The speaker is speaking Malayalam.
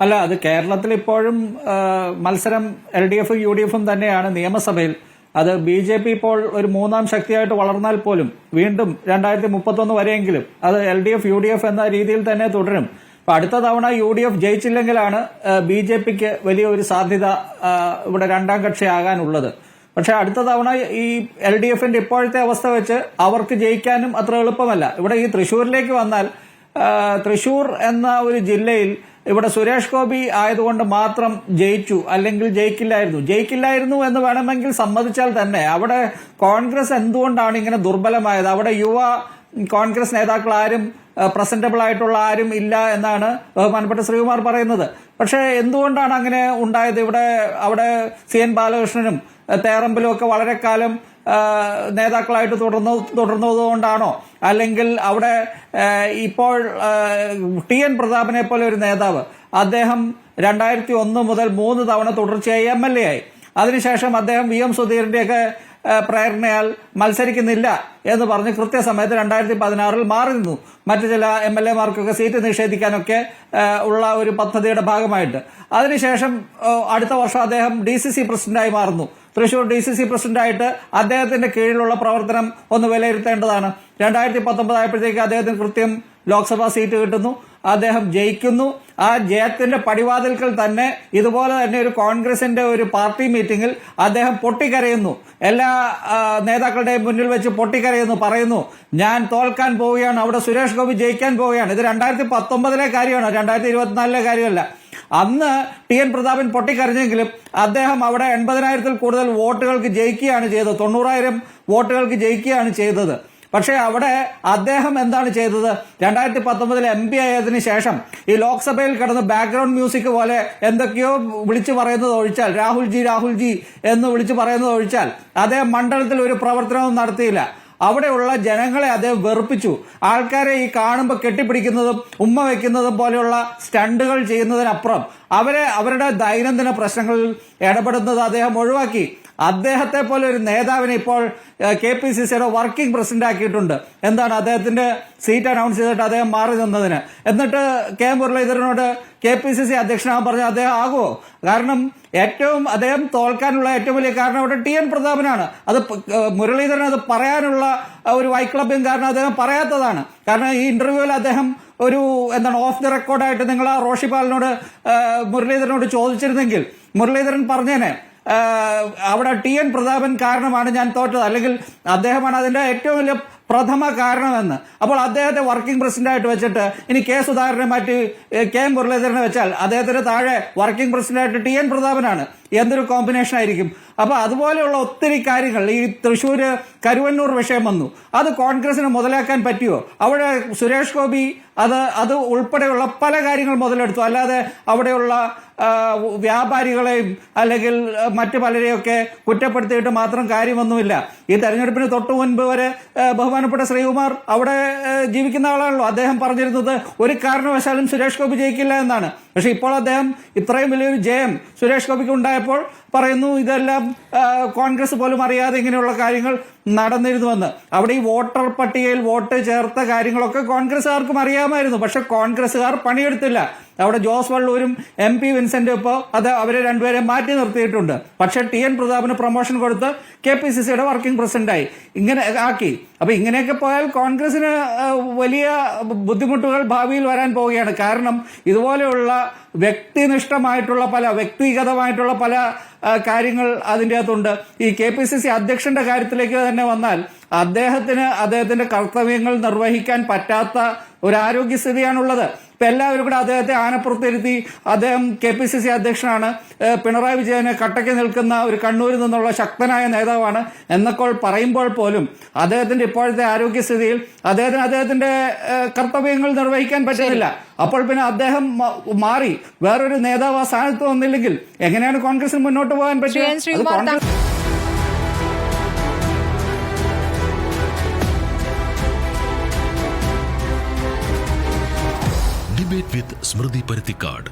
അല്ല, അത് കേരളത്തിൽ ഇപ്പോഴും മത്സരം LDF UDF തന്നെയാണ് നിയമസഭയിൽ. അത് BJP ഇപ്പോൾ ഒരു മൂന്നാം ശക്തിയായിട്ട് വളർന്നാൽ പോലും വീണ്ടും 2031 വരെയെങ്കിലും അത് LDF UDF എന്ന രീതിയിൽ തന്നെ തുടരും. അപ്പൊ അടുത്ത തവണ UDF ജയിച്ചില്ലെങ്കിലാണ് BJPക്ക് വലിയൊരു സാധ്യത ഇവിടെ രണ്ടാം കക്ഷിയാകാനുള്ളത്. പക്ഷെ അടുത്ത തവണ ഈ LDFന്റെ ഇപ്പോഴത്തെ അവസ്ഥ വെച്ച് അവർക്ക് ജയിക്കാനും അത്ര എളുപ്പമല്ല. ഇവിടെ ഈ തൃശ്ശൂരിലേക്ക് വന്നാൽ തൃശ്ശൂർ എന്ന ഒരു ജില്ലയിൽ ഇവിടെ സുരേഷ് ഗോപി ആയതുകൊണ്ട് മാത്രം ജയിച്ചു, അല്ലെങ്കിൽ ജയിക്കില്ലായിരുന്നു എന്ന് വേണമെങ്കിൽ സമ്മതിച്ചാൽ തന്നെ അവിടെ കോൺഗ്രസ് എന്തുകൊണ്ടാണ് ഇങ്ങനെ ദുർബലമായത്? അവിടെ യുവ കോൺഗ്രസ് നേതാക്കൾ ആരും പ്രസന്റബിൾ ആയിട്ടുള്ള ആരും ഇല്ല എന്നാണ് ബഹുമാനപ്പെട്ട ശ്രീകുമാർ പറയുന്നത്. പക്ഷെ എന്തുകൊണ്ടാണ് അങ്ങനെ ഉണ്ടായത്? അവിടെ CN ബാലകൃഷ്ണനും തേറമ്പിലും ഒക്കെ വളരെ കാലം നേതാക്കളായിട്ട് തുടർന്നതുകൊണ്ടാണോ, അല്ലെങ്കിൽ അവിടെ ഇപ്പോൾ TN പ്രതാപനെ പോലെ ഒരു നേതാവ്, അദ്ദേഹം 2001 മുതൽ 3 തവണ തുടർച്ചയായി MLA ആയി. അതിനുശേഷം അദ്ദേഹം VM സുധീറിന്റെയൊക്കെ പ്രേരണയാൽ മത്സരിക്കുന്നില്ല എന്ന് പറഞ്ഞ് കൃത്യസമയത്ത് 2016 മാറി നിന്നു. മറ്റു ചില MLA മാർക്കൊക്കെ സീറ്റ് നിഷേധിക്കാനൊക്കെ ഉള്ള ഒരു പദ്ധതിയുടെ ഭാഗമായിട്ട്. അതിനുശേഷം അടുത്ത വർഷം അദ്ദേഹം DCC പ്രസിഡന്റായി മാറുന്നു. തൃശൂർ DCC പ്രസിഡന്റായിട്ട് അദ്ദേഹത്തിന്റെ കീഴിലുള്ള പ്രവർത്തനം ഒന്ന് വിലയിരുത്തേണ്ടതാണ്. 2019 ആയപ്പോഴത്തേക്ക് അദ്ദേഹത്തിന് കൃത്യം ലോക്സഭാ സീറ്റ് കിട്ടുന്നു, അദ്ദേഹം ജയിക്കുന്നു. ആ ജയത്തിന്റെ പടിവാതിൽക്കൽ തന്നെ ഇതുപോലെ തന്നെ ഒരു കോൺഗ്രസിന്റെ ഒരു പാർട്ടി മീറ്റിംഗിൽ അദ്ദേഹം പൊട്ടിക്കരയുന്നു. എല്ലാ നേതാക്കളുടെയും മുന്നിൽ വെച്ച് പൊട്ടിക്കരയുന്നു, പറയുന്നു ഞാൻ തോൽക്കാൻ പോവുകയാണ്, അവിടെ സുരേഷ് ഗോപി ജയിക്കാൻ പോവുകയാണ്. ഇത് 2019 കാര്യമാണ്, 2024 കാര്യമല്ല. അന്ന് TN പ്രതാപൻ പൊട്ടിക്കരഞ്ഞെങ്കിലും അദ്ദേഹം അവിടെ 80,000-ൽ കൂടുതൽ വോട്ടുകൾക്ക് ജയിക്കുകയാണ് ചെയ്തത്, 90,000 വോട്ടുകൾക്ക് ജയിക്കുകയാണ് ചെയ്തത്. പക്ഷേ അവിടെ അദ്ദേഹം എന്താണ് ചെയ്തത്? 2019 MP ആയതിനു ശേഷം ഈ ലോക്സഭയിൽ കിടന്ന് ബാക്ക്ഗ്രൗണ്ട് മ്യൂസിക് പോലെ എന്തൊക്കെയോ വിളിച്ചു പറയുന്നത് ഒഴിച്ചാൽ, രാഹുൽ ജി എന്ന് വിളിച്ചു പറയുന്നത് ഒഴിച്ചാൽ അദ്ദേഹം മണ്ഡലത്തിൽ ഒരു പ്രവർത്തനവും നടത്തിയില്ല. അവിടെയുള്ള ജനങ്ങളെ അദ്ദേഹം വെറുപ്പിച്ചു. ആൾക്കാരെ ഈ കാണുമ്പോൾ കെട്ടിപ്പിടിക്കുന്നതും ഉമ്മ വയ്ക്കുന്നതും പോലെയുള്ള സ്റ്റണ്ടുകൾ ചെയ്യുന്നതിനപ്പുറം അവരുടെ ദൈനംദിന പ്രശ്നങ്ങളിൽ ഇടപെടുന്നത് അദ്ദേഹം ഒഴിവാക്കി. അദ്ദേഹത്തെ പോലെ ഒരു നേതാവിനെ ഇപ്പോൾ KPCCയുടെ വർക്കിംഗ് പ്രസിഡന്റ് ആക്കിയിട്ടുണ്ട്. എന്താണ് അദ്ദേഹത്തിന്റെ സീറ്റ് അനൗൺസ് ചെയ്തിട്ട് അദ്ദേഹം മാറി നിന്നതിന്? എന്നിട്ട് മുരളീധരനോട് KPCC അധ്യക്ഷനാകാൻ പറഞ്ഞ അദ്ദേഹം ആകുമോ? കാരണം അദ്ദേഹം തോൽക്കാനുള്ള ഏറ്റവും വലിയ കാരണം അവിടെ TN പ്രതാപനാണ്. അത് മുരളീധരൻ അത് പറയാനുള്ള ഒരു വൈക്ലഭ്യം കാരണം അദ്ദേഹം പറയാത്തതാണ്. കാരണം ഈ ഇന്റർവ്യൂവിൽ അദ്ദേഹം ഓഫ് ദി റെക്കോർഡായിട്ട് നിങ്ങൾ ആ റോഷിപാലിനോട് മുരളീധരനോട് ചോദിച്ചിരുന്നെങ്കിൽ മുരളീധരൻ പറഞ്ഞേനെ അവിടെ TN പ്രതാപൻ കാരണമാണ് ഞാൻ തോറ്റത്, അല്ലെങ്കിൽ അദ്ദേഹമാണ് അതിന്റെ ഏറ്റവും വലിയ പ്രഥമ കാരണമെന്ന്. അപ്പോൾ അദ്ദേഹത്തെ വർക്കിംഗ് പ്രസിഡന്റായിട്ട് വെച്ചിട്ട് ഇനി സുധാകരനെ മാറ്റി മുരളീധരനെ വെച്ചാൽ അദ്ദേഹത്തിന് താഴെ വർക്കിംഗ് പ്രസിഡന്റായിട്ട് TN പ്രതാപനാണ്. എന്തൊരു കോമ്പിനേഷൻ ആയിരിക്കും. അപ്പൊ അതുപോലെയുള്ള ഒത്തിരി കാര്യങ്ങൾ, ഈ തൃശ്ശൂര് കരുവന്നൂർ വിഷയം വന്നു, അത് കോൺഗ്രസിന് മുതലാക്കാൻ പറ്റിയോ? അവിടെ സുരേഷ് ഗോപി അത് ഉൾപ്പെടെയുള്ള പല കാര്യങ്ങൾ മുതലെടുത്തു. അല്ലാതെ അവിടെയുള്ള വ്യാപാരികളെയും അല്ലെങ്കിൽ മറ്റു പലരെയൊക്കെ കുറ്റപ്പെടുത്തിയിട്ട് മാത്രം കാര്യമൊന്നുമില്ല. ഈ തെരഞ്ഞെടുപ്പിന് തൊട്ടു മുൻപ് വരെ ബഹുമാനപ്പെട്ട ശ്രീകുമാർ അവിടെ ജീവിക്കുന്ന ആളാണല്ലോ. അദ്ദേഹം പറഞ്ഞിരുന്നത് ഒരു കാരണവശാലും സുരേഷ് ഗോപി ജയിക്കില്ല എന്നാണ്. പക്ഷെ ഇപ്പോൾ അദ്ദേഹം ഇത്രയും വലിയൊരു ജയം സുരേഷ് ഗോപിക്ക് ഉണ്ടായപ്പോൾ പറയുന്നു ഇതെല്ലാം കോൺഗ്രസ് പോലും അറിയാതെ ഇങ്ങനെയുള്ള കാര്യങ്ങൾ നടന്നിരുന്നുവെന്ന്. അവിടെ ഈ വോട്ടർ പട്ടികയിൽ വോട്ട് ചേർത്ത കാര്യങ്ങളൊക്കെ കോൺഗ്രസുകാർക്കും അറിയാമായിരുന്നു. പക്ഷെ കോൺഗ്രസുകാർ പണിയെടുത്തില്ല. അവിടെ ജോസ് വള്ളൂരും MP വിൻസെന്റും ഇപ്പോൾ അവരെ രണ്ടുപേരെ മാറ്റി നിർത്തിയിട്ടുണ്ട്. പക്ഷെ TN പ്രതാപന് പ്രൊമോഷൻ കൊടുത്ത് KPCCയുടെ വർക്കിംഗ് പ്രസിഡന്റായി ഇങ്ങനെ ആക്കി. അപ്പൊ ഇങ്ങനെയൊക്കെ പോയാൽ കോൺഗ്രസിന് വലിയ ബുദ്ധിമുട്ടുകൾ ഭാവിയിൽ വരാൻ പോവുകയാണ്. കാരണം ഇതുപോലെയുള്ള വ്യക്തിഗതമായിട്ടുള്ള പല കാര്യങ്ങൾ അതിൻ്റെ അകത്തുണ്ട്. ഈ KPCC അധ്യക്ഷന്റെ കാര്യത്തിലേക്ക് തന്നെ വന്നാൽ അദ്ദേഹത്തിന്റെ കർത്തവ്യങ്ങൾ നിർവഹിക്കാൻ പറ്റാത്ത ഒരു ആരോഗ്യസ്ഥിതിയാണുള്ളത്. ഇപ്പൊ എല്ലാവരും കൂടെ അദ്ദേഹത്തെ ആനപ്പുറത്തിരുത്തി അദ്ദേഹം KPCC അധ്യക്ഷനാണ്, പിണറായി വിജയന് കട്ടയ്ക്ക് നിൽക്കുന്ന ഒരു കണ്ണൂരിൽ നിന്നുള്ള ശക്തനായ നേതാവാണ് എന്നൊക്കെ പറയുമ്പോൾ പോലും അദ്ദേഹത്തിന്റെ ഇപ്പോഴത്തെ ആരോഗ്യസ്ഥിതിയിൽ അദ്ദേഹത്തിന്റെ കർത്തവ്യങ്ങൾ നിർവഹിക്കാൻ പറ്റുന്നില്ല. അപ്പോൾ പിന്നെ അദ്ദേഹം മാറി വേറൊരു നേതാവ് ആ സ്ഥാനത്ത് വന്നില്ലെങ്കിൽ എങ്ങനെയാണ് കോൺഗ്രസിന് മുന്നോട്ട് പോകാൻ പറ്റുക? ഡിബേറ്റ് വിത്ത് സ്മൃതി പരുത്തിക്കാട്.